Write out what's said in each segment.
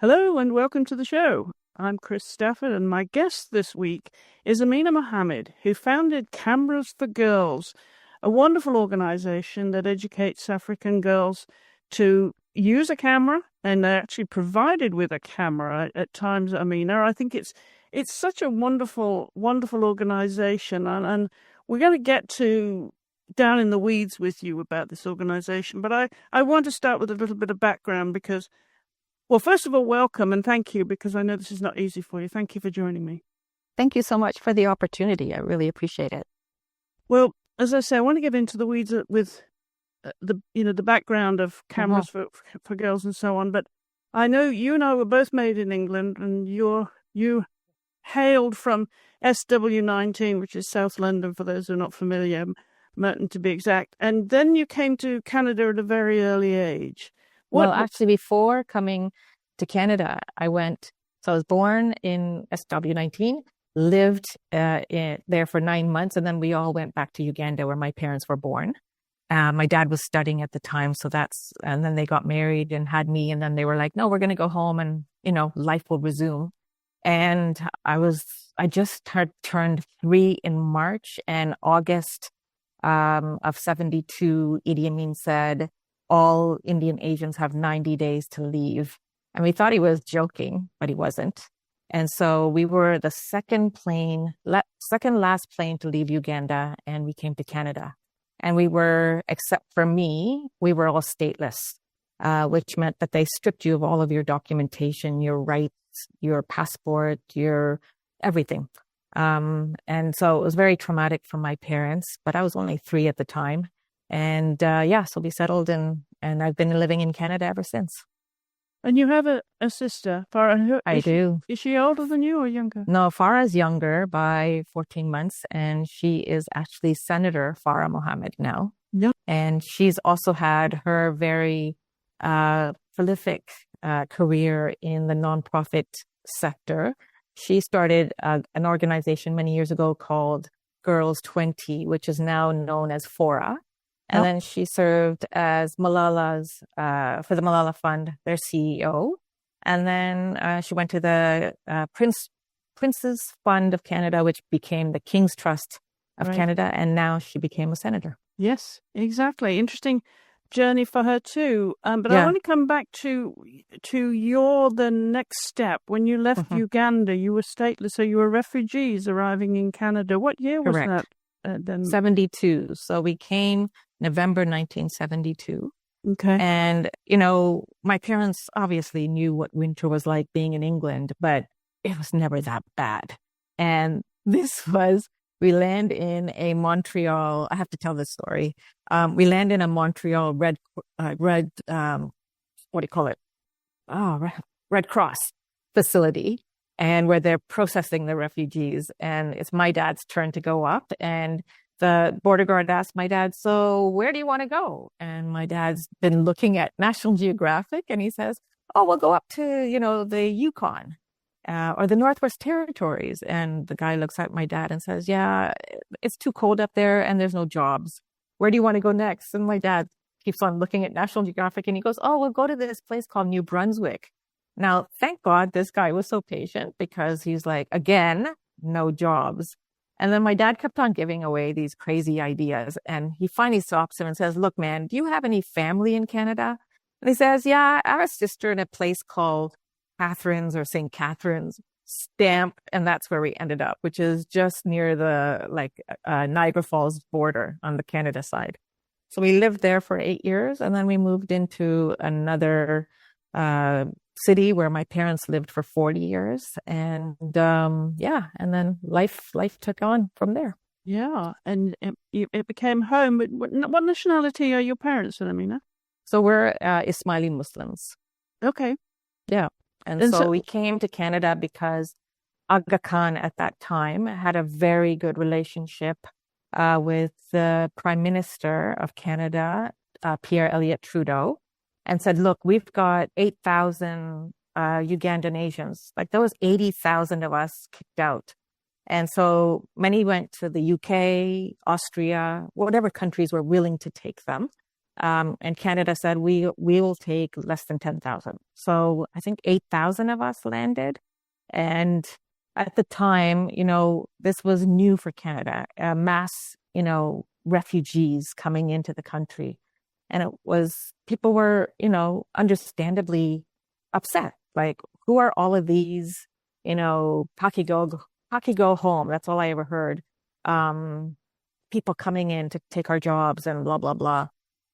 Hello and welcome to the show. I'm Chris Stafford, and my guest this week is Amina Mohamed, who founded Cameras for Girls, a wonderful organization that educates African girls to use a camera, and they're actually provided with a camera at times, Amina. I think it's such a wonderful organization, and we're going to get to down in the weeds with you about this organization. But I want to start with a little bit of background because, well, first of all, welcome and thank you, because I know this is not easy for you. Thank you for joining me. Thank you so much for the opportunity. I really appreciate it. Well, as I say, I want to get into the weeds with the background of cameras for girls and so on. But I know you and I were both made in England, and you hailed from SW19, which is South London, for those who are not familiar, Merton to be exact. And then you came to Canada at a very early age. Well, actually, before coming to Canada, I was born in SW19, lived there for 9 months, and then we all went back to Uganda where my parents were born. My dad was studying at the time, and then they got married and had me, and then they were like, no, we're going to go home and, life will resume. And I just turned 3 in March, and August of 72, Idi Amin said, all Indian Asians have 90 days to leave. And we thought he was joking, but he wasn't. And so we were the second last plane to leave Uganda, and we came to Canada. And except for me, we were all stateless, which meant that they stripped you of all of your documentation, your rights, your passport, your everything. And so it was very traumatic for my parents, but I was only 3 at the time. And so we settled, and I've been living in Canada ever since. And you have a sister, Farah. I do. Is she older than you or younger? No, Farah's younger by 14 months, and she is actually Senator Farah Mohamed now. Yep. And she's also had her very prolific career in the nonprofit sector. She started an organization many years ago called Girls 20, which is now known as FORA. And then she served as for the Malala Fund, their CEO. And then she went to the Prince's Fund of Canada, which became the King's Trust of Canada. And now she became a senator. Yes, exactly. Interesting journey for her too. But I want to come back to the next step. When you left Uganda, you were stateless, so you were refugees arriving in Canada. What year was that? Then 72. So we came November 1972. Okay. And, my parents obviously knew what winter was like being in England, but it was never that bad. And we land in a Montreal, I have to tell this story. We land in a Montreal Red Cross facility, and where they're processing the refugees. And it's my dad's turn to go up, and the border guard asked my dad, so where do you want to go? And my dad's been looking at National Geographic, and he says, oh, we'll go up to, the Yukon or the Northwest Territories. And the guy looks at my dad and says, yeah, it's too cold up there and there's no jobs. Where do you want to go next? And my dad keeps on looking at National Geographic, and he goes, oh, we'll go to this place called New Brunswick. Now, thank God this guy was so patient, because he's like, again, no jobs. And then my dad kept on giving away these crazy ideas. And he finally stops him and says, look, man, do you have any family in Canada? And he says, yeah, I have a sister in a place called Catherine's or St. Catherine's Stamp. And that's where we ended up, which is just near the Niagara Falls border on the Canada side. So we lived there for 8 years, and then we moved into another city where my parents lived for 40 years. And and then life took on from there. Yeah. And it became home. What nationality are your parents, Amina? So we're Ismaili Muslims. Okay. Yeah. And so we came to Canada because Aga Khan at that time had a very good relationship with the Prime Minister of Canada, Pierre Elliott Trudeau, and said, look, we've got 8,000 Ugandan Asians. Like, there was 80,000 of us kicked out. And so many went to the UK, Austria, whatever countries were willing to take them. And Canada said, we will take less than 10,000. So I think 8,000 of us landed. And at the time, this was new for Canada, mass, refugees coming into the country. And people were, understandably upset. Like, who are all of these, Pakigo home? That's all I ever heard. People coming in to take our jobs and blah, blah, blah.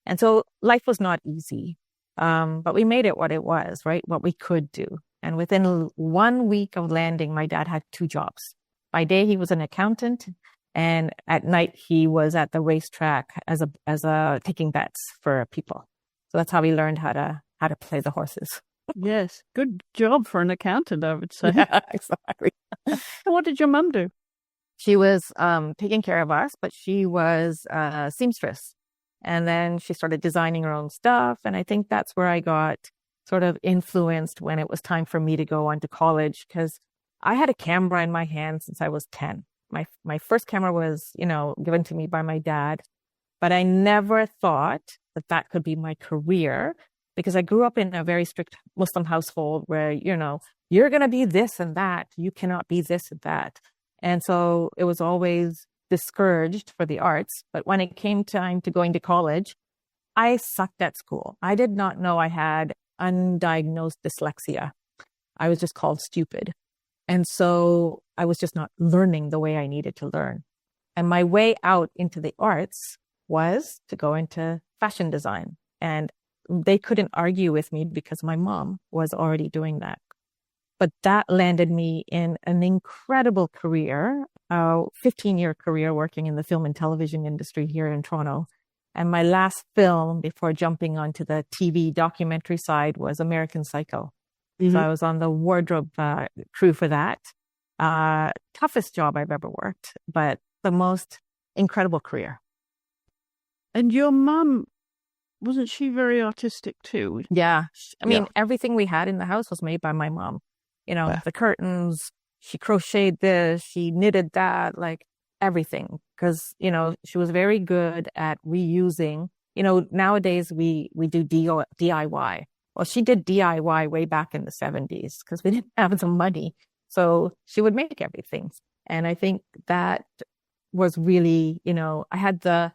And so life was not easy. But we made it what it was, right? What we could do. And within 1 week of landing, my dad had 2 jobs. By day, he was an accountant. And at night, he was at the racetrack as a taking bets for people. So that's how we learned how to play the horses. Yes, good job for an accountant, I would say. Yeah, exactly. And what did your mum do? She was taking care of us, but she was a seamstress. And then she started designing her own stuff. And I think that's where I got sort of influenced when it was time for me to go on to college, because I had a camera in my hand since I was 10. My first camera was, given to me by my dad, but I never thought that could be my career, because I grew up in a very strict Muslim household where, you're going to be this and that. You cannot be this and that. And so it was always discouraged for the arts. But when it came time to going to college, I sucked at school. I did not know I had undiagnosed dyslexia. I was just called stupid. And so I was just not learning the way I needed to learn. And my way out into the arts was to go into fashion design. And they couldn't argue with me because my mom was already doing that. But that landed me in an incredible career, a 15-year career working in the film and television industry here in Toronto. And my last film before jumping onto the TV documentary side was American Psycho. Mm-hmm. So I was on the wardrobe crew for that. Toughest job I've ever worked, but the most incredible career. And your mum, wasn't she very artistic too? Yeah. I mean, everything we had in the house was made by my mom. The curtains, she crocheted this, she knitted that, like everything. Because, she was very good at reusing. Nowadays we do DIY. Well, she did DIY way back in the 70s because we didn't have the money. So she would make everything. And I think that was really, I had the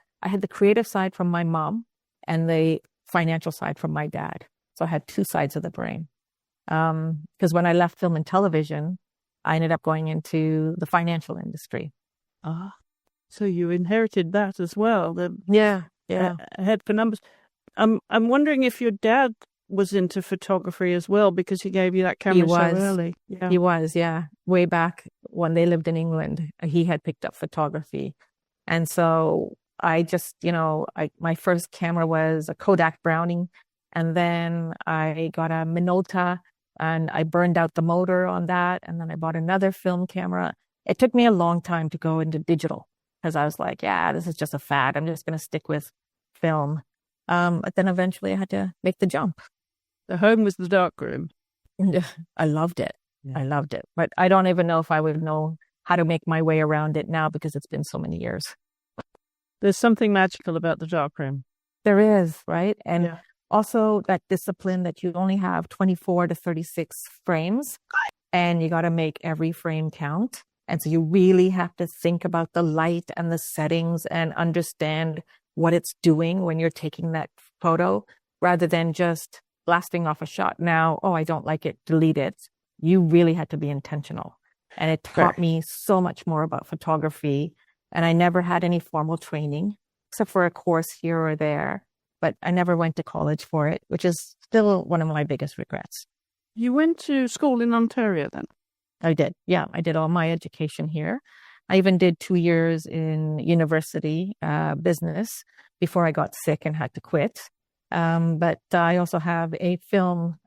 creative side from my mom and the financial side from my dad. So I had 2 sides of the brain. Because when I left film and television, I ended up going into the financial industry. So you inherited that as well. Yeah. Head for numbers. I'm wondering if your dad was into photography as well, because he gave you that camera so early. Yeah. He was, yeah. Way back when they lived in England, he had picked up photography. And so I just, my first camera was a Kodak Brownie. And then I got a Minolta and I burned out the motor on that. And then I bought another film camera. It took me a long time to go into digital because I was like, this is just a fad. I'm just going to stick with film. But then eventually I had to make the jump. The home was the darkroom. I loved it. Yeah. I loved it. But I don't even know if I would know how to make my way around it now because it's been so many years. There's something magical about the darkroom. There is, right? And also that discipline that you only have 24 to 36 frames and you got to make every frame count. And so you really have to think about the light and the settings and understand what it's doing when you're taking that photo rather than just blasting off a shot. Now, I don't like it, delete it. You really had to be intentional. And it taught me so much more about photography. And I never had any formal training except for a course here or there. But I never went to college for it, which is still one of my biggest regrets. You went to school in Ontario then? I did. Yeah, I did all my education here. I even did 2 years in university business before I got sick and had to quit. But I also have a film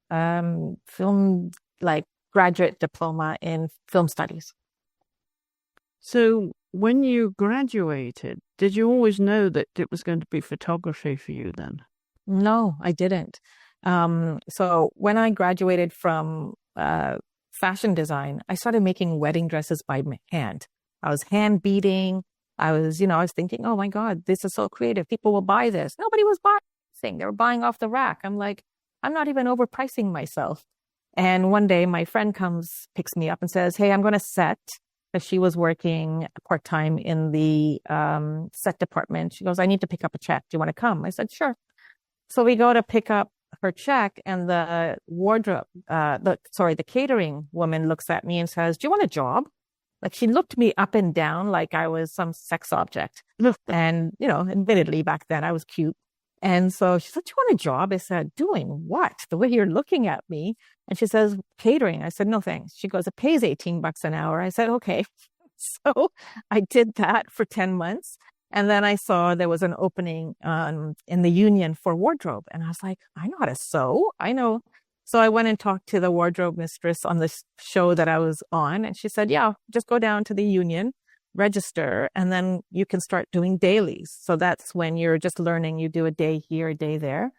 like graduate diploma in film studies. So when you graduated, did you always know that it was going to be photography for you then? No, I didn't. So when I graduated from fashion design, I started making wedding dresses by hand. I was hand beading. I was thinking, oh my God, this is so creative. People will buy this. Nobody was buying. overpricing. They were buying off the rack. I'm like, I'm not even overpricing myself. And one day my friend comes, picks me up and says, hey, I'm going to set, because she was working part-time in the set department. She goes, I need to pick up a check. Do you want to come? I said, sure. So we go to pick up her check, and the the catering woman looks at me and says, do you want a job? Like, she looked me up and down like I was some sex object. And, admittedly back then I was cute. And so she said, do you want a job? I said, doing what? The way you're looking at me. And she says, catering. I said, no, thanks. She goes, it pays $18 an hour. I said, okay. So I did that for 10 months. And then I saw there was an opening in the union for wardrobe. And I was like, I know how to sew. I know. So I went and talked to the wardrobe mistress on this show that I was on. And she said, yeah, just go down to the union, register, and then you can start doing dailies. So that's when you're just learning. You do a day here, a day there.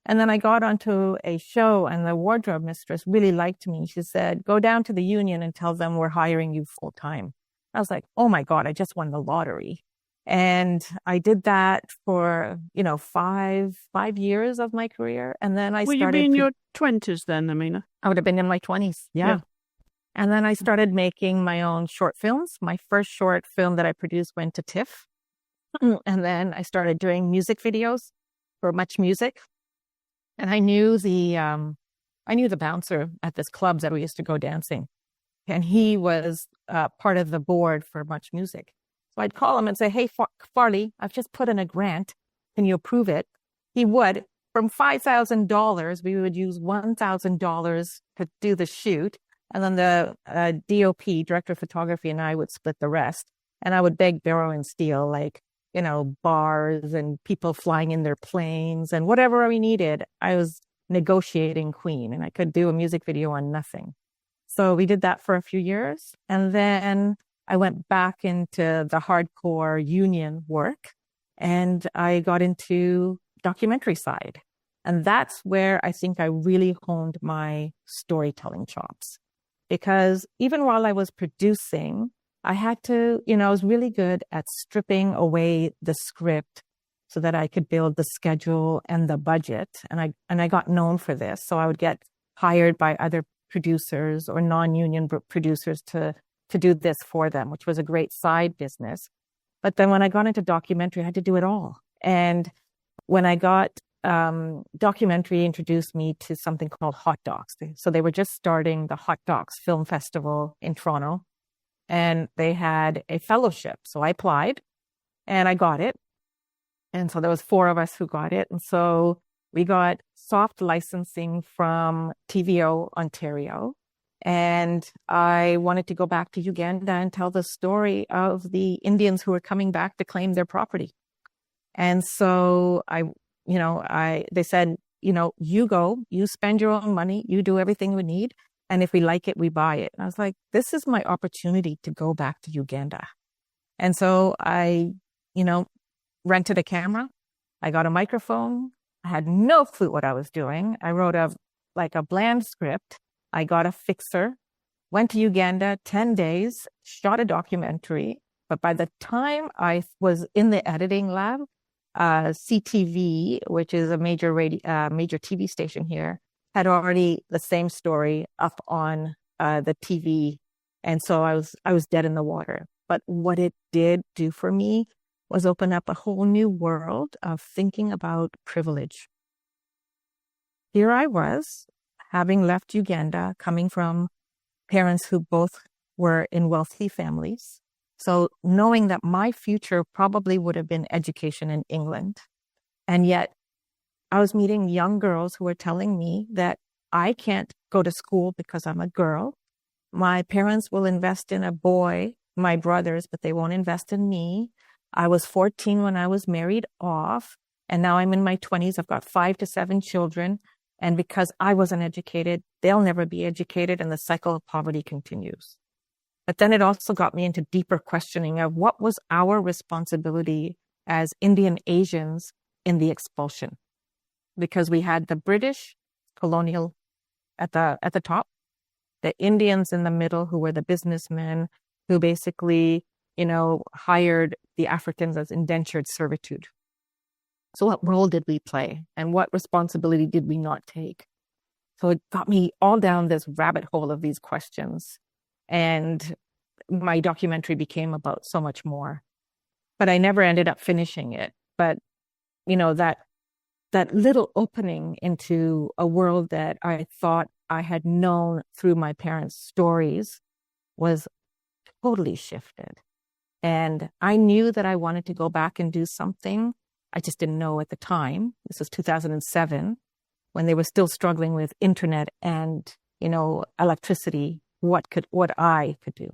And then I got onto a show, and the wardrobe mistress really liked me. She said, go down to the union and tell them we're hiring you full time. I was like, oh my God, I just won the lottery. And I did that for, 5 years of my career. And then I started. Will you be in your 20s then, Amina? I would have been in my 20s. Yeah. And then I started making my own short films. My first short film that I produced went to TIFF. And then I started doing music videos for Much Music. And I knew the bouncer at this club that we used to go dancing. And he was part of the board for Much Music. So I'd call him and say, hey, Farley, I've just put in a grant. Can you approve it? He would. From $5,000, we would use $1,000 to do the shoot. And then the DOP, director of photography, and I would split the rest. And I would beg, borrow, and steal, like, bars and people flying in their planes and whatever we needed. I was negotiating queen, and I could do a music video on nothing. So we did that for a few years. And then I went back into the hardcore union work, and I got into documentary side. And that's where I think I really honed my storytelling chops. Because even while I was producing, I had to, I was really good at stripping away the script so that I could build the schedule and the budget. And I got known for this. So I would get hired by other producers or non-union producers to do this for them, which was a great side business. But then when I got into documentary, I had to do it all. And when I got documentary, introduced me to something called Hot Docs. So they were just starting the Hot Docs Film Festival in Toronto, and they had a fellowship. So I applied and I got it. And so there was 4 of us who got it. And so we got soft licensing from TVO Ontario. And I wanted to go back to Uganda and tell the story of the Indians who were coming back to claim their property. And so they said, you go, you spend your own money, you do everything we need. And if we like it, we buy it. And I was like, this is my opportunity to go back to Uganda. And so I, rented a camera. I got a microphone. I had no clue what I was doing. I wrote a bland script. I got a fixer, went to Uganda 10 days, shot a documentary. But by the time I was in the editing lab, CTV, which is a major TV station here, had already the same story up on the TV. And so I was dead in the water. But what it did do for me was open up a whole new world of thinking about privilege. Here I was, having left Uganda, coming from parents who both were in wealthy families. So knowing that my future probably would have been education in England. And yet I was meeting young girls who were telling me that I can't go to school because I'm a girl. My parents will invest in a boy, my brothers, but they won't invest in me. I was 14 when I was married off, and now I'm in my 20s. I've got 5 to 7 children. And because I wasn't educated, they'll never be educated, and the cycle of poverty continues. But then it also got me into deeper questioning of what was our responsibility as Indian Asians in the expulsion. Because we had the British colonial at the top, the Indians in the middle, who were the businessmen who basically, hired the Africans as indentured servitude. So what role did we play? And what responsibility did we not take? So it got me all down this rabbit hole of these questions. And my documentary became about so much more. But I never ended up finishing it. But, that little opening into a world that I thought I had known through my parents' stories was totally shifted. And I knew that I wanted to go back and do something. I just didn't know at the time. This was 2007, when they were still struggling with internet and, electricity, what I could do.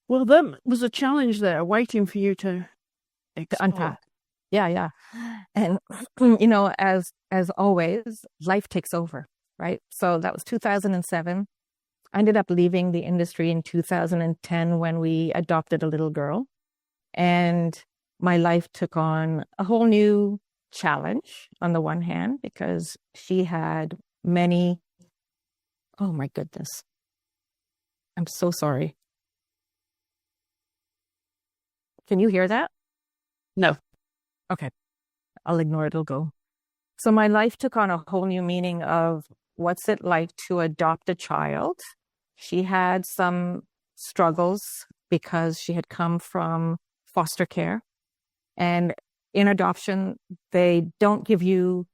Well, there was a challenge there waiting for you to unpack. Yeah. And, as always, life takes over, right? So that was 2007. I ended up leaving the industry in 2010 when we adopted a little girl. And my life took on a whole new challenge on the one hand, because she had many, oh my goodness. I'm so sorry. Can you hear that? No. Okay. I'll ignore it. It'll go. So my life took on a whole new meaning of what's it like to adopt a child. She had some struggles because she had come from foster care. And in adoption, they don't give you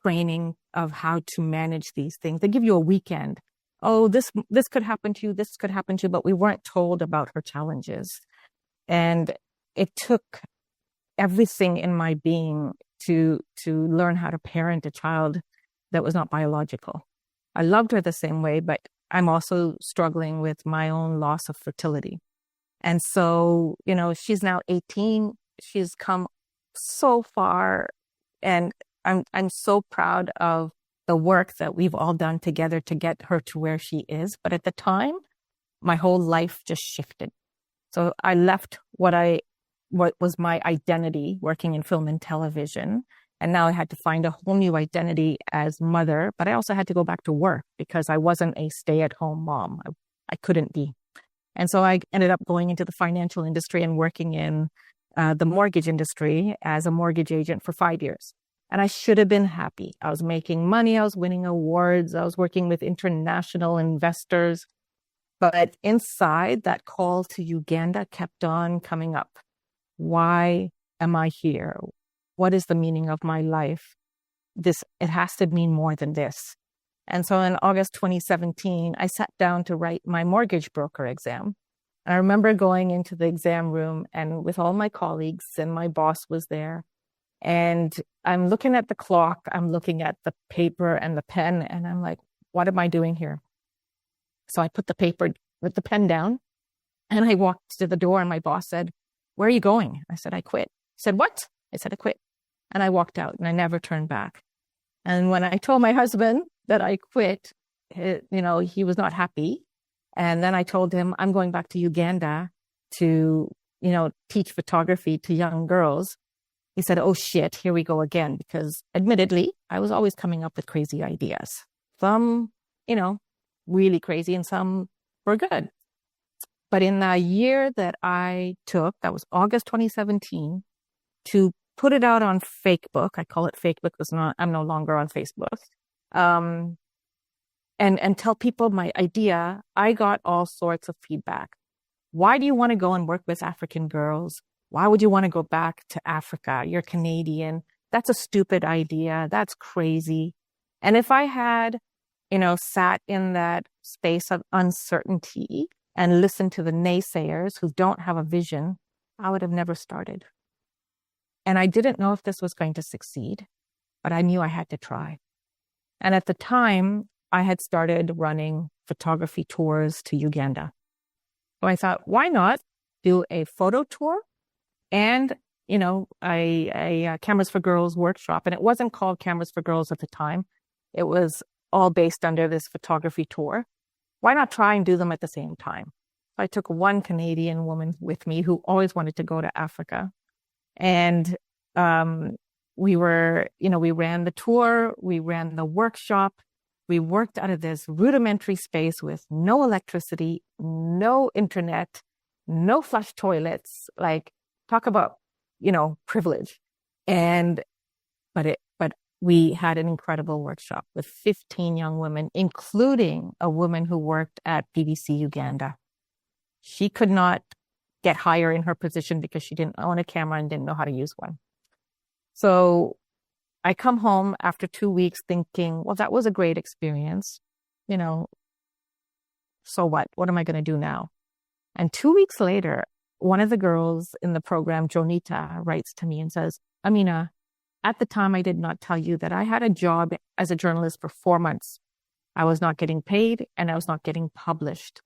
training of how to manage these things. They give you a weekend. Oh, this could happen to you. This could happen to you. But we weren't told about her challenges. And it took everything in my being to learn how to parent a child that was not biological. I loved her the same way, but I'm also struggling with my own loss of fertility. And so, she's now 18. She's come so far, and I'm so proud of the work that we've all done together to get her to where she is. But at the time, my whole life just shifted. So I left what was my identity working in film and television. And now I had to find a whole new identity as mother, but I also had to go back to work because I wasn't a stay-at-home mom. I couldn't be. And so I ended up going into the financial industry and working in the mortgage industry as a mortgage agent for 5 years. And I should have been happy. I was making money. I was winning awards. I was working with international investors. But inside, that call to Uganda kept on coming up. Why am I here? What is the meaning of my life? It has to mean more than this. And so in August 2017, I sat down to write my mortgage broker exam. And I remember going into the exam room and with all my colleagues, and my boss was there. And I'm looking at the clock, I'm looking at the paper and the pen, and I'm like, what am I doing here? So I put the paper with the pen down and I walked to the door, and my boss said, "Where are you going?" I said, "I quit." He said, "What?" I said, "I quit." And I walked out and I never turned back. And when I told my husband that I quit, he was not happy. And then I told him I'm going back to Uganda to, teach photography to young girls. He said, "Oh shit, here we go again." Because admittedly, I was always coming up with crazy ideas. Some, really crazy, and some were good. But in the year that I took, that was August 2017, to put it out on Facebook, I call it Facebook because I'm no longer on Facebook, and tell people my idea, I got all sorts of feedback. Why do you want to go and work with African girls? Why would you want to go back to Africa? You're Canadian. That's a stupid idea. That's crazy. And if I had, sat in that space of uncertainty and listened to the naysayers who don't have a vision, I would have never started. And I didn't know if this was going to succeed, but I knew I had to try. And at the time, I had started running photography tours to Uganda. So I thought, why not do a photo tour and, a Cameras for Girls workshop? And it wasn't called Cameras for Girls at the time. It was all based under this photography tour. Why not try and do them at the same time? So I took one Canadian woman with me who always wanted to go to Africa. And we ran the tour, we ran the workshop. We worked out of this rudimentary space with no electricity, no internet, no flush toilets. Like, talk about privilege. But we had an incredible workshop with 15 young women, including a woman who worked at BBC Uganda. She could not get higher in her position because she didn't own a camera and didn't know how to use one. So I come home after 2 weeks thinking, well, that was a great experience. So what? What am I going to do now? And 2 weeks later, one of the girls in the program, Jonita, writes to me and says, Amina, at the time, I did not tell you that I had a job as a journalist for 4 months. I was not getting paid and I was not getting published.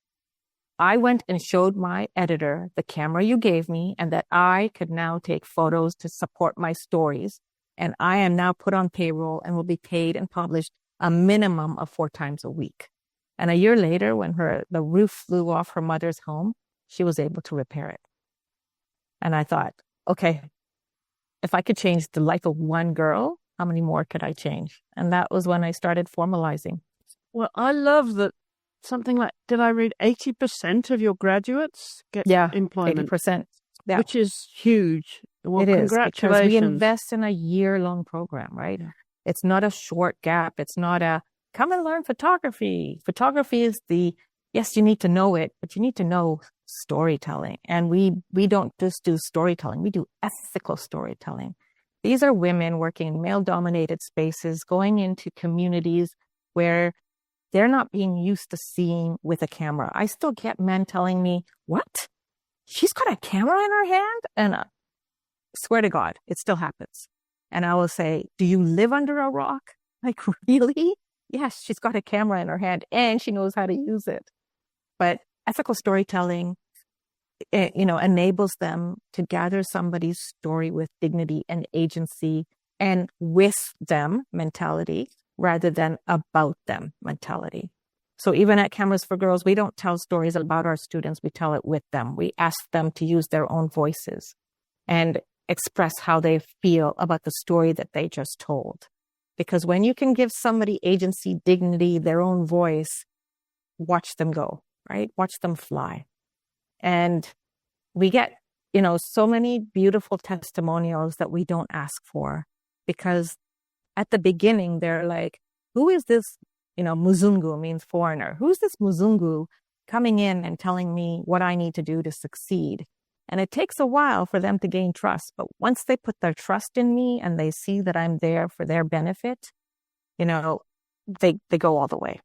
I went and showed my editor the camera you gave me and that I could now take photos to support my stories. And I am now put on payroll and will be paid and published a minimum of 4 times a week. And a year later, when the roof flew off her mother's home, she was able to repair it. And I thought, okay, if I could change the life of one girl, how many more could I change? And that was when I started formalizing. Well, I love that something like, did I read 80% of your graduates get employment? 80%. Yeah. Which is huge. Well, it is, congratulations. because we invest in a year-long program, right? Yeah. It's not a short gap. It's not a, come and learn photography. Photography is yes, you need to know it, but you need to know storytelling. And we don't just do storytelling. We do ethical storytelling. These are women working in male-dominated spaces, going into communities where they're not being used to seeing with a camera. I still get men telling me, what? She's got a camera in her hand? And swear to God, it still happens. And I will say, do you live under a rock? Like, really? Yes, she's got a camera in her hand and she knows how to use it. But ethical storytelling, enables them to gather somebody's story with dignity and agency and with them mentality rather than about them mentality. So even at Cameras for Girls, we don't tell stories about our students. We tell it with them. We ask them to use their own voices and express how they feel about the story that they just told. Because when you can give somebody agency, dignity, their own voice, watch them go, right? Watch them fly. And we get, so many beautiful testimonials that we don't ask for, because at the beginning, they're like, who is this? Muzungu means foreigner. Who's this Muzungu coming in and telling me what I need to do to succeed? And it takes a while for them to gain trust. But once they put their trust in me and they see that I'm there for their benefit, they go all the way.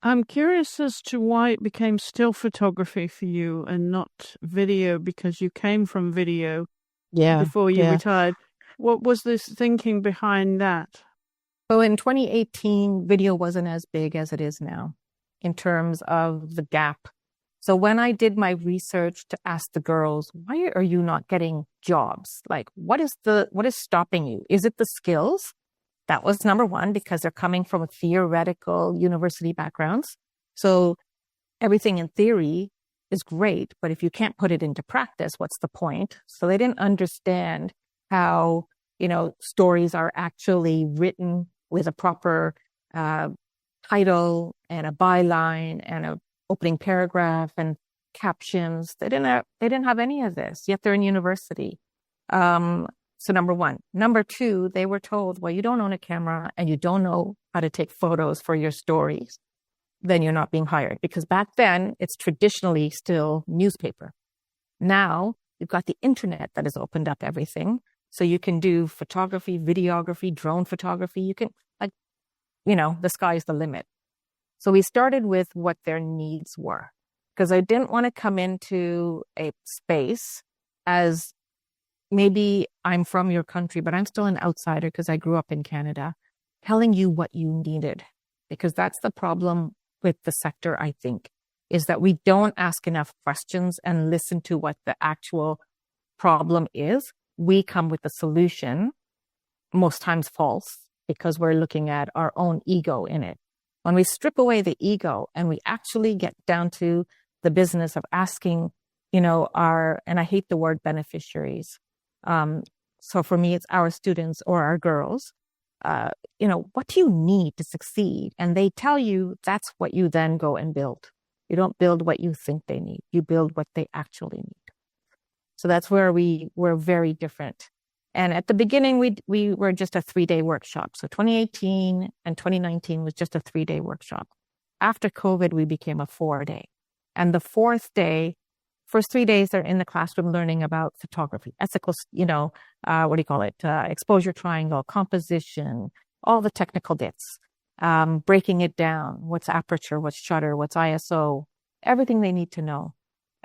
I'm curious as to why it became still photography for you and not video, because you came from video before you retired. What was this thinking behind that? So in 2018, video wasn't as big as it is now in terms of the gap. So when I did my research to ask the girls, why are you not getting jobs? Like, what is stopping you? Is it the skills? That was number one, because they're coming from theoretical university backgrounds. So everything in theory is great, but if you can't put it into practice, what's the point? So they didn't understand how, stories are actually written with a proper title and a byline and a opening paragraph and captions. They didn't have any of this, yet they're in university. So number one. Number two, they were told, well, you don't own a camera and you don't know how to take photos for your stories, then you're not being hired. Because back then, it's traditionally still newspaper. Now, you've got the internet that has opened up everything. So you can do photography, videography, drone photography. You can, the sky's the limit. So we started with what their needs were, because I didn't want to come into a space as maybe I'm from your country, but I'm still an outsider because I grew up in Canada, telling you what you needed. Because that's the problem with the sector, I think, is that we don't ask enough questions and listen to what the actual problem is. We come with the solution, most times false, because we're looking at our own ego in it. When we strip away the ego and we actually get down to the business of asking, and I hate the word beneficiaries. So for me, it's our students or our girls, what do you need to succeed? And they tell you that's what you then go and build. You don't build what you think they need. You build what they actually need. So that's where we were very different. And at the beginning, we were just a 3-day workshop. So 2018 and 2019 was just a 3-day workshop. After COVID, we became a 4-day. And the fourth day, first 3 days, they're in the classroom learning about photography, ethical, exposure triangle, composition, all the technical bits, breaking it down, what's aperture, what's shutter, what's ISO, everything they need to know.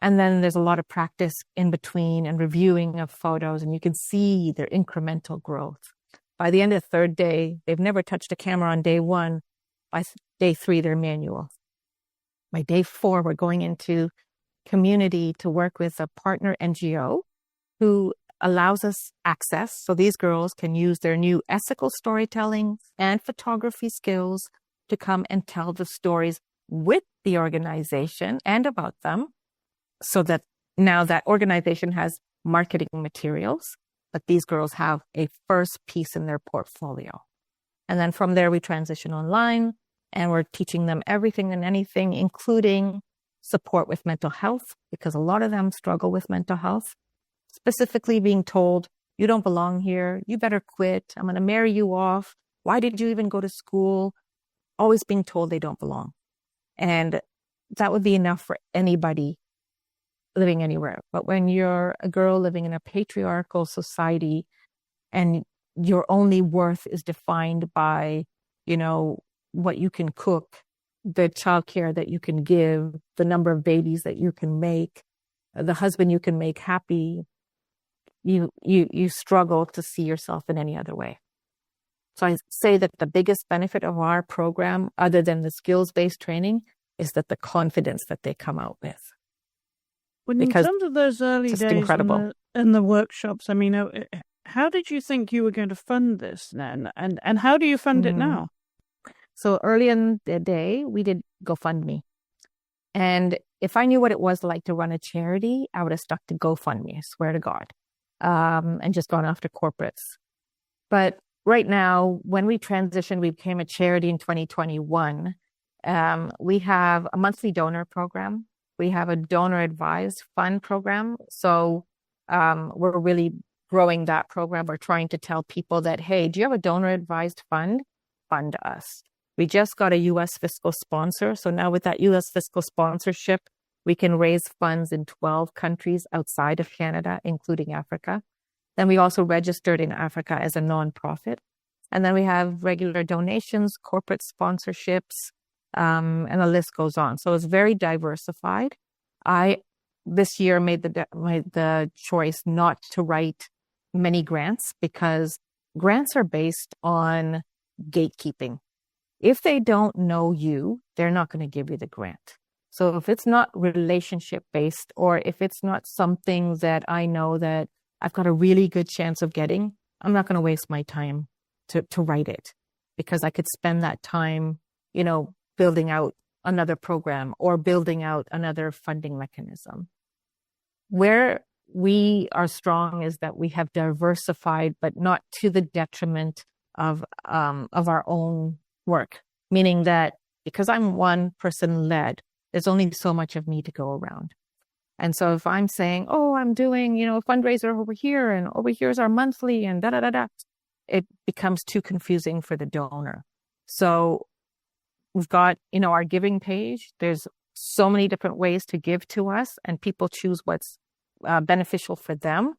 And then there's a lot of practice in between and reviewing of photos, and you can see their incremental growth. By the end of the third day, they've never touched a camera on day 1. By day 3, they're manual. By day 4, we're going into community to work with a partner NGO who allows us access. So these girls can use their new ethical storytelling and photography skills to come and tell the stories with the organization and about them, so that now that organization has marketing materials, but these girls have a first piece in their portfolio. And then from there, we transition online, and we're teaching them everything and anything, including support with mental health, because a lot of them struggle with mental health, specifically being told, you don't belong here, you better quit, I'm going to marry you off, why did you even go to school? Always being told they don't belong. And that would be enough for anybody living anywhere. But when you're a girl living in a patriarchal society and your only worth is defined by, what you can cook, the childcare that you can give, the number of babies that you can make, the husband you can make happy, you struggle to see yourself in any other way. So I say that the biggest benefit of our program, other than the skills-based training, is that the confidence that they come out with. Well, in terms of those early days and the workshops, how did you think you were going to fund this then? And how do you fund it now? So early in the day, we did GoFundMe. And if I knew what it was like to run a charity, I would have stuck to GoFundMe, I swear to God, and just gone after corporates. But right now, when we transitioned, we became a charity in 2021. We have a monthly donor program. We have a donor advised fund program. So we're really growing that program. We're trying to tell people that, hey, do you have a donor advised fund? Fund us. We just got a U.S. fiscal sponsor. So now with that U.S. fiscal sponsorship, we can raise funds in 12 countries outside of Canada, including Africa. Then we also registered in Africa as a nonprofit. And then we have regular donations, corporate sponsorships, and the list goes on. So it's very diversified. I this year made the choice not to write many grants, because grants are based on gatekeeping. If they don't know you, they're not going to give you the grant. So if it's not relationship based, or if it's not something that I know that I've got a really good chance of getting, I'm not going to waste my time to write it, because I could spend that time, building out another program or building out another funding mechanism. Where we are strong is that we have diversified, but not to the detriment of our own work, meaning that because I'm one person led, there's only so much of me to go around. And so if I'm saying, oh, I'm doing, a fundraiser over here, and over here's our monthly, and da-da-da-da, it becomes too confusing for the donor. So we've got, our giving page. There's so many different ways to give to us, and people choose what's beneficial for them.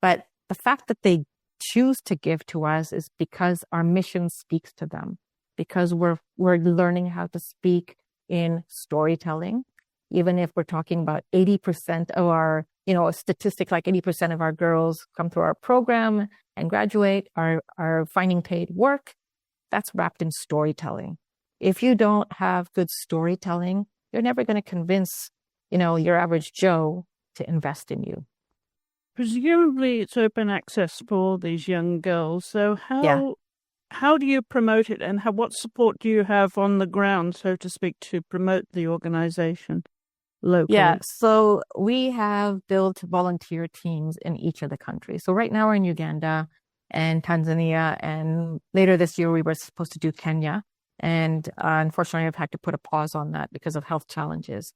But the fact that they choose to give to us is because our mission speaks to them, because we're learning how to speak in storytelling. Even if we're talking about 80% of our, a statistic like 80% of our girls come through our program and graduate, are finding paid work, that's wrapped in storytelling. If you don't have good storytelling, you're never going to convince, your average Joe to invest in you. Presumably it's open access for all these young girls. So how do you promote it, and what support do you have on the ground, so to speak, to promote the organization locally? Yeah, so we have built volunteer teams in each of the countries. So right now we're in Uganda and Tanzania, and later this year we were supposed to do Kenya. And unfortunately, I've had to put a pause on that because of health challenges.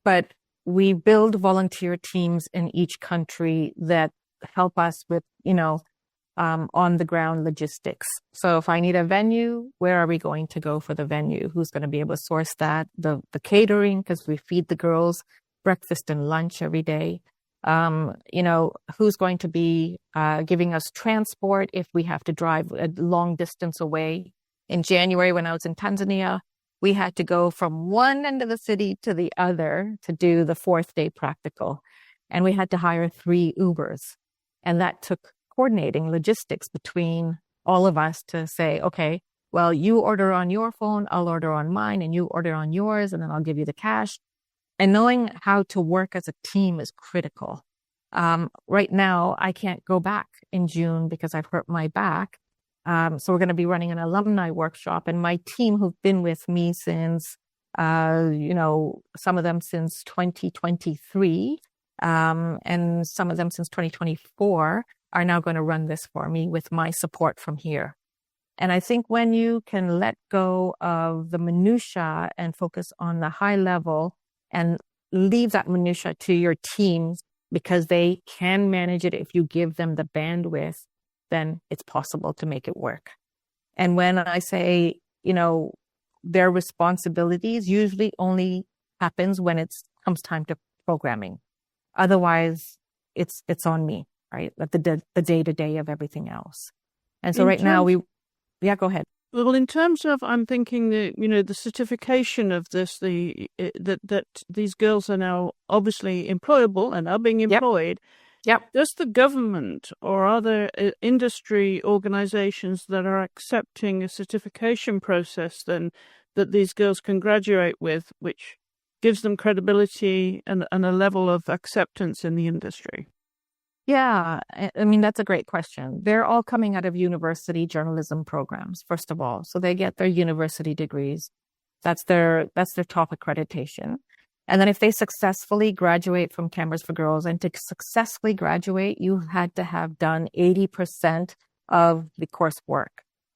But we build volunteer teams in each country that help us with, on the ground logistics. So if I need a venue, where are we going to go for the venue? Who's going to be able to source that? The catering, because we feed the girls breakfast and lunch every day. Who's going to be giving us transport if we have to drive a long distance away? In January, when I was in Tanzania, we had to go from one end of the city to the other to do the 4th day practical. And we had to hire 3 Ubers. And that took coordinating logistics between all of us to say, okay, well, you order on your phone, I'll order on mine, and you order on yours, and then I'll give you the cash. And knowing how to work as a team is critical. Right now, I can't go back in June because I've hurt my back. So we're going to be running an alumni workshop, and my team who've been with me since, some of them since 2023, and some of them since 2024 are now going to run this for me with my support from here. And I think when you can let go of the minutia and focus on the high level and leave that minutia to your teams because they can manage it if you give them the bandwidth, then it's possible to make it work. And when I say, their responsibilities usually only happens when it comes time to programming. Otherwise, it's on me, right? Like the day-to-day of everything else. And so go ahead. Well, in terms of, I'm thinking that, the certification of this, that these girls are now obviously employable and are being employed. Yep. Does the government or other industry organizations that are accepting a certification process then that these girls can graduate with, which gives them credibility and a level of acceptance in the industry? Yeah, I mean, that's a great question. They're all coming out of university journalism programs, first of all. So they get their university degrees. That's their top accreditation. And then if they successfully graduate from Cameras for Girls, and to successfully graduate, you had to have done 80% of the coursework,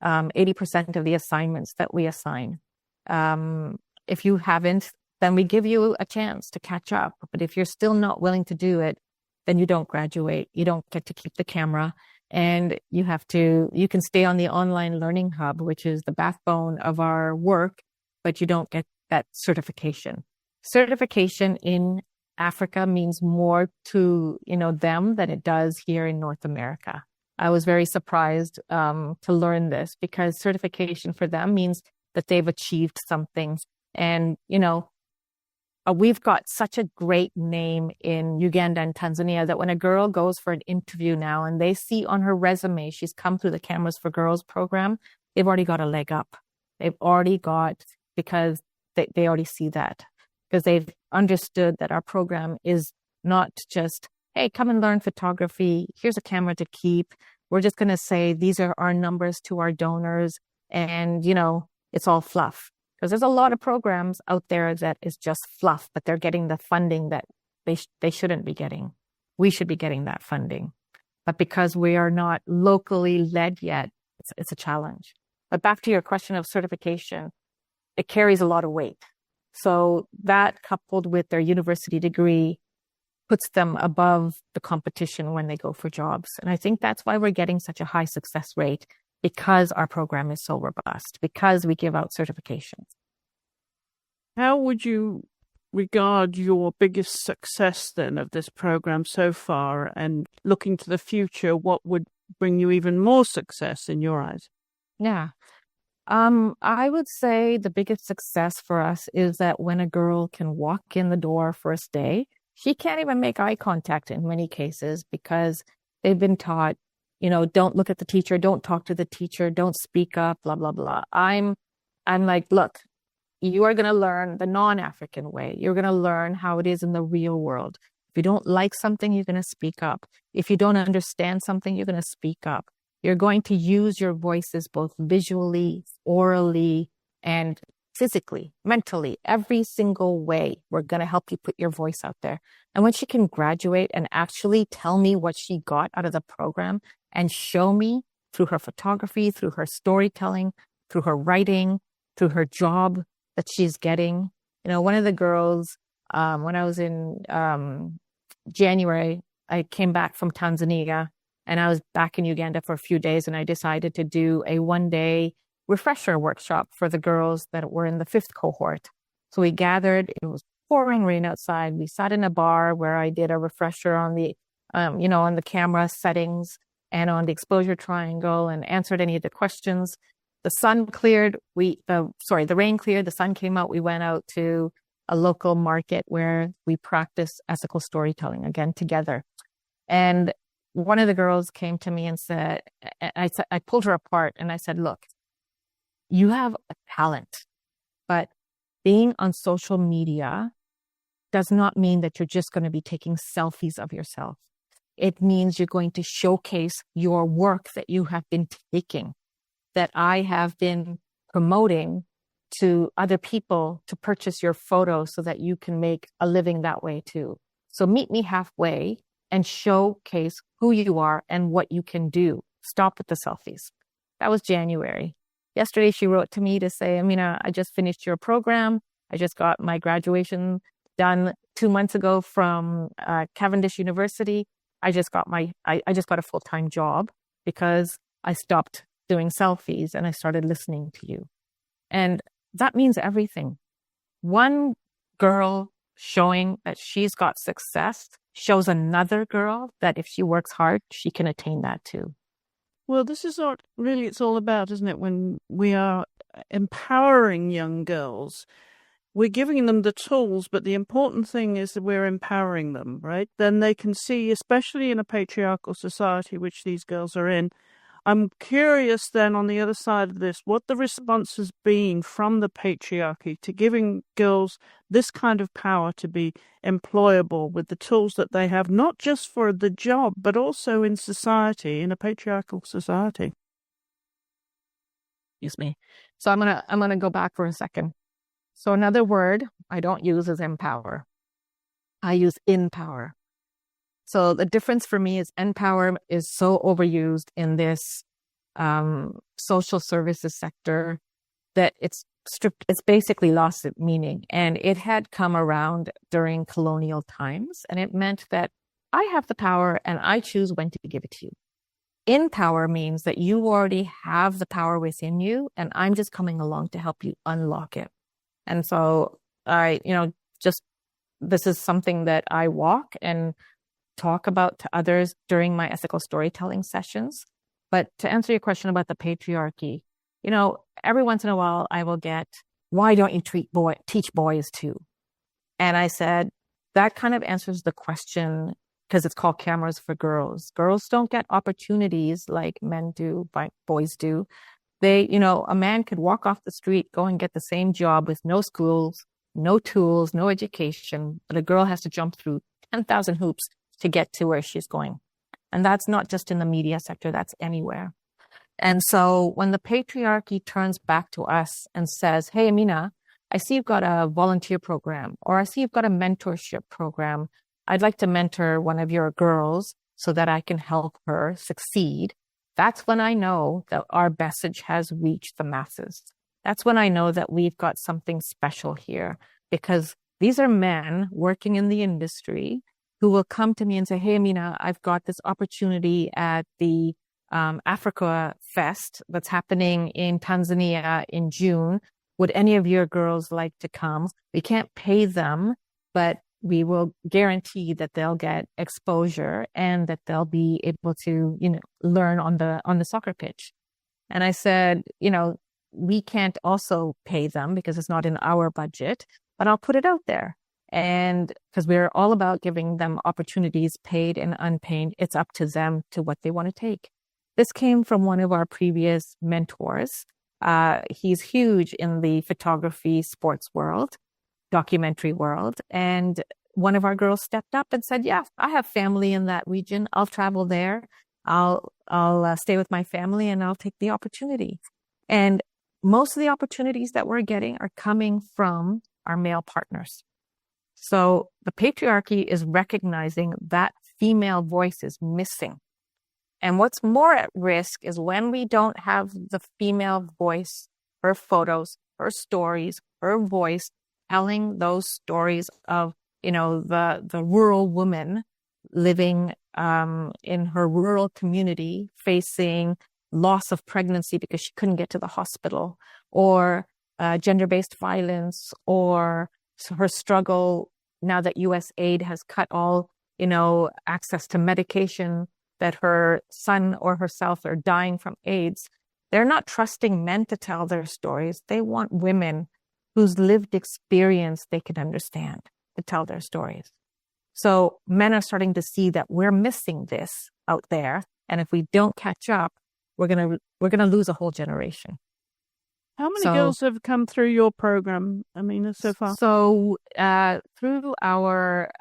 80% of the assignments that we assign. If you haven't, then we give you a chance to catch up. But if you're still not willing to do it, then you don't graduate. You don't get to keep the camera, and you can stay on the online learning hub, which is the backbone of our work, but you don't get that certification. Certification in Africa means more to, them than it does here in North America. I was very surprised to learn this, because certification for them means that they've achieved something. And, we've got such a great name in Uganda and Tanzania that when a girl goes for an interview now and they see on her resume she's come through the Cameras for Girls program, they've already got a leg up. Because they already see that. Because they've understood that our program is not just, hey, come and learn photography. Here's a camera to keep. We're just going to say these are our numbers to our donors, and, it's all fluff. Because there's a lot of programs out there that is just fluff, but they're getting the funding that they shouldn't be getting. We should be getting that funding. But because we are not locally led yet, it's a challenge. But back to your question of certification, it carries a lot of weight. So that, coupled with their university degree, puts them above the competition when they go for jobs. And I think that's why we're getting such a high success rate, because our program is so robust, because we give out certifications. How would you regard your biggest success then of this program so far, and looking to the future, what would bring you even more success in your eyes? Yeah. I would say the biggest success for us is that when a girl can walk in the door first day, she can't even make eye contact in many cases, because they've been taught, don't look at the teacher, don't talk to the teacher, don't speak up, blah, blah, blah. I'm like, look, you are going to learn the non-African way. You're going to learn how it is in the real world. If you don't like something, you're going to speak up. If you don't understand something, you're going to speak up. You're going to use your voices both visually, orally, and physically, mentally, every single way. We're going to help you put your voice out there. And when she can graduate and actually tell me what she got out of the program and show me through her photography, through her storytelling, through her writing, through her job that she's getting. One of the girls When I was in January, I came back from Tanzania and I was back in Uganda for a few days, and I decided to do a 1-day refresher workshop for the girls that were in the 5th cohort. So we gathered, it was pouring rain outside. We sat in a bar where I did a refresher on the, on the camera settings and on the exposure triangle, and answered any of the questions. The sun cleared, the rain cleared, the sun came out. We went out to a local market where we practiced ethical storytelling again together. And one of the girls came to me and said, I pulled her apart and I said, look, you have a talent, but being on social media does not mean that you're just going to be taking selfies of yourself. It means you're going to showcase your work that you have been taking, that I have been promoting to other people to purchase your photos so that you can make a living that way too. So meet me halfway and showcase who you are and what you can do. Stop with the selfies. That was January. Yesterday, she wrote to me to say, Amina, I just finished your program. I just got my graduation done 2 months ago from Cavendish University. I just got a full-time job because I stopped doing selfies and I started listening to you. And that means everything. One girl showing that she's got success shows another girl that if she works hard, she can attain that too. Well, this is what really it's all about, isn't it? When we are empowering young girls, we're giving them the tools, but the important thing is that we're empowering them, right? Then they can see, especially in a patriarchal society, which these girls are in. I'm curious then on the other side of this, what the response has been from the patriarchy to giving girls this kind of power to be employable with the tools that they have, not just for the job, but also in society, in a patriarchal society. Excuse me. So I'm gonna go back for a second. So another word I don't use is empower. I use empower. So the difference for me is empower is so overused in this social services sector that it's basically lost its meaning. And it had come around during colonial times, and it meant that I have the power and I choose when to give it to you. Empower means that you already have the power within you, and I'm just coming along to help you unlock it. And so this is something that I walk and talk about to others during my ethical storytelling sessions. But to answer your question about the patriarchy, every once in a while I will get, why don't you teach boys too? And I said, that kind of answers the question because it's called Cameras for Girls. Girls don't get opportunities like men do, like boys do. A man could walk off the street, go and get the same job with no schools, no tools, no education, but a girl has to jump through 10,000 hoops to get to where she's going. And that's not just in the media sector, that's anywhere. And so when the patriarchy turns back to us and says, hey, Amina, I see you've got a volunteer program, or I see you've got a mentorship program. I'd like to mentor one of your girls so that I can help her succeed. That's when I know that our message has reached the masses. That's when I know that we've got something special here, because these are men working in the industry who will come to me and say, hey, Amina, I've got this opportunity at the Africa Fest that's happening in Tanzania in June. Would any of your girls like to come? We can't pay them, but we will guarantee that they'll get exposure and that they'll be able to, learn on the soccer pitch. And I said, we can't also pay them because it's not in our budget, but I'll put it out there. And because we're all about giving them opportunities, paid and unpaid, it's up to them to what they want to take. This came from one of our previous mentors. He's huge in the photography, sports world, documentary world. And one of our girls stepped up and said, yeah, I have family in that region. I'll travel there. I'll stay with my family and I'll take the opportunity. And most of the opportunities that we're getting are coming from our male partners. So the patriarchy is recognizing that female voice is missing. And what's more at risk is when we don't have the female voice, her photos, her stories, her voice, telling those stories of the rural woman living in her rural community, facing loss of pregnancy because she couldn't get to the hospital, or gender-based violence, or her struggle now that U.S. aid has cut all, access to medication, that her son or herself are dying from AIDS. They're not trusting men to tell their stories. They want women whose lived experience they can understand to tell their stories. So men are starting to see that we're missing this out there. And if we don't catch up, we're gonna lose a whole generation. How many girls have come through your program, Amina, so far? So through our,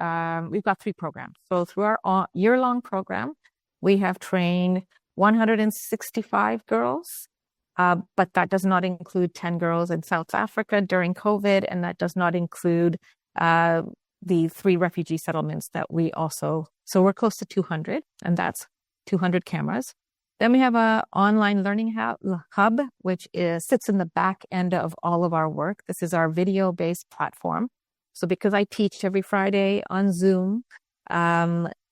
we've got 3 programs. So through our year-long program, we have trained 165 girls, but that does not include 10 girls in South Africa during COVID, and that does not include the 3 refugee settlements that we also, so we're close to 200, and that's 200 cameras. Then we have an online learning hub, which sits in the back end of all of our work. This is our video-based platform. So because I teach every Friday on Zoom,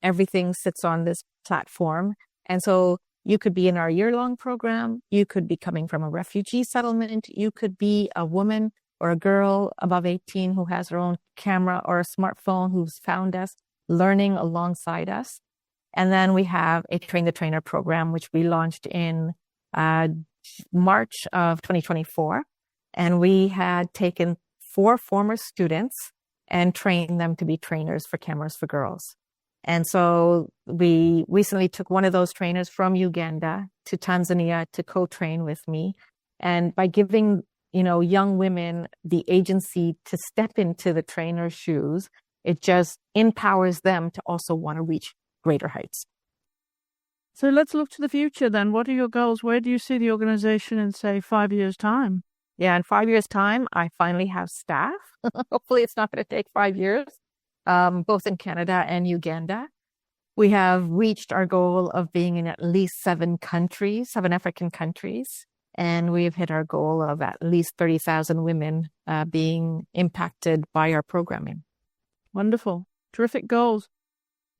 everything sits on this platform. And so you could be in our year-long program. You could be coming from a refugee settlement. You could be a woman or a girl above 18 who has her own camera or a smartphone who's found us, learning alongside us. And then we have a Train the Trainer program, which we launched in March of 2024. And we had taken 4 former students and trained them to be trainers for Cameras for Girls. And so we recently took one of those trainers from Uganda to Tanzania to co-train with me. And by giving, young women the agency to step into the trainer's shoes, it just empowers them to also want to reach greater heights. So let's look to the future then. What are your goals? Where do you see the organization in, say, 5 years' time? Yeah, in 5 years' time, I finally have staff. Hopefully it's not going to take 5 years, both in Canada and Uganda. We have reached our goal of being in at least 7 African countries. And we've hit our goal of at least 30,000 women being impacted by our programming. Wonderful. Terrific goals.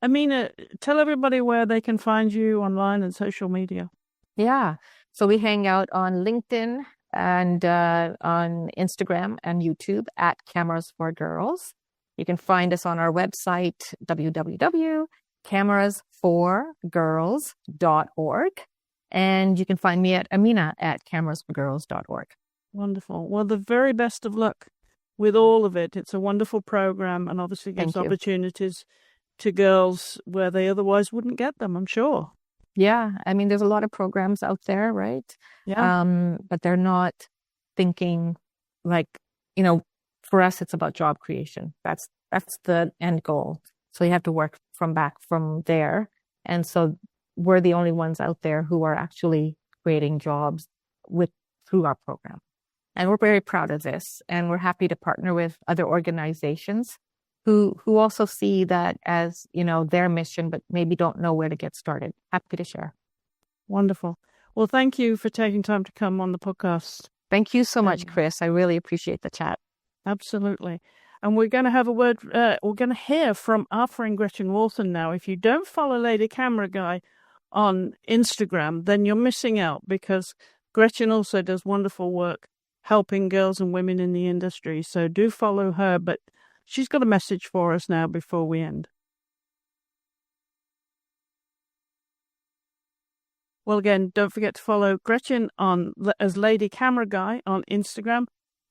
Amina, tell everybody where they can find you online and social media. Yeah. So we hang out on LinkedIn and on Instagram and YouTube at Cameras for Girls. You can find us on our website, www.camerasforgirls.org. And you can find me at Amina at camerasforgirls.org. Wonderful. Well, the very best of luck with all of it. It's a wonderful program and obviously gives opportunities to girls where they otherwise wouldn't get them, I'm sure. Yeah. I mean, there's a lot of programs out there, right? Yeah. But they're not thinking like, for us, it's about job creation. That's the end goal. So you have to work from there. And so we're the only ones out there who are actually creating jobs through our program. And we're very proud of this. And we're happy to partner with other organizations who also see that as, their mission, but maybe don't know where to get started. Happy to share. Wonderful. Well, thank you for taking time to come on the podcast. Thank you so much, Chris. I really appreciate the chat. Absolutely. And we're going to have we're going to hear from our friend Gretchen Walton now. If you don't follow Lady Camera Guy on Instagram, then you're missing out, because Gretchen also does wonderful work helping girls and women in the industry. So do follow her, but she's got a message for us now before we end. Well, again, don't forget to follow Gretchen as Lady Camera Guy on Instagram,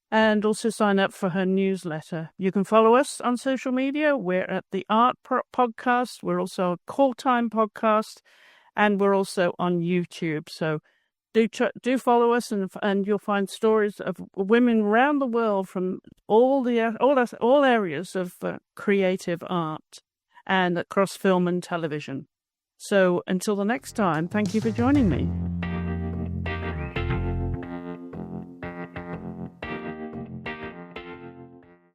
and also sign up for her newsletter. You can follow us on social media. We're at the Art Podcast. We're also a Call Time Podcast, and we're also on YouTube. So do follow us, and you'll find stories of women around the world from all areas of creative art and across film and television. So until the next time, thank you for joining me.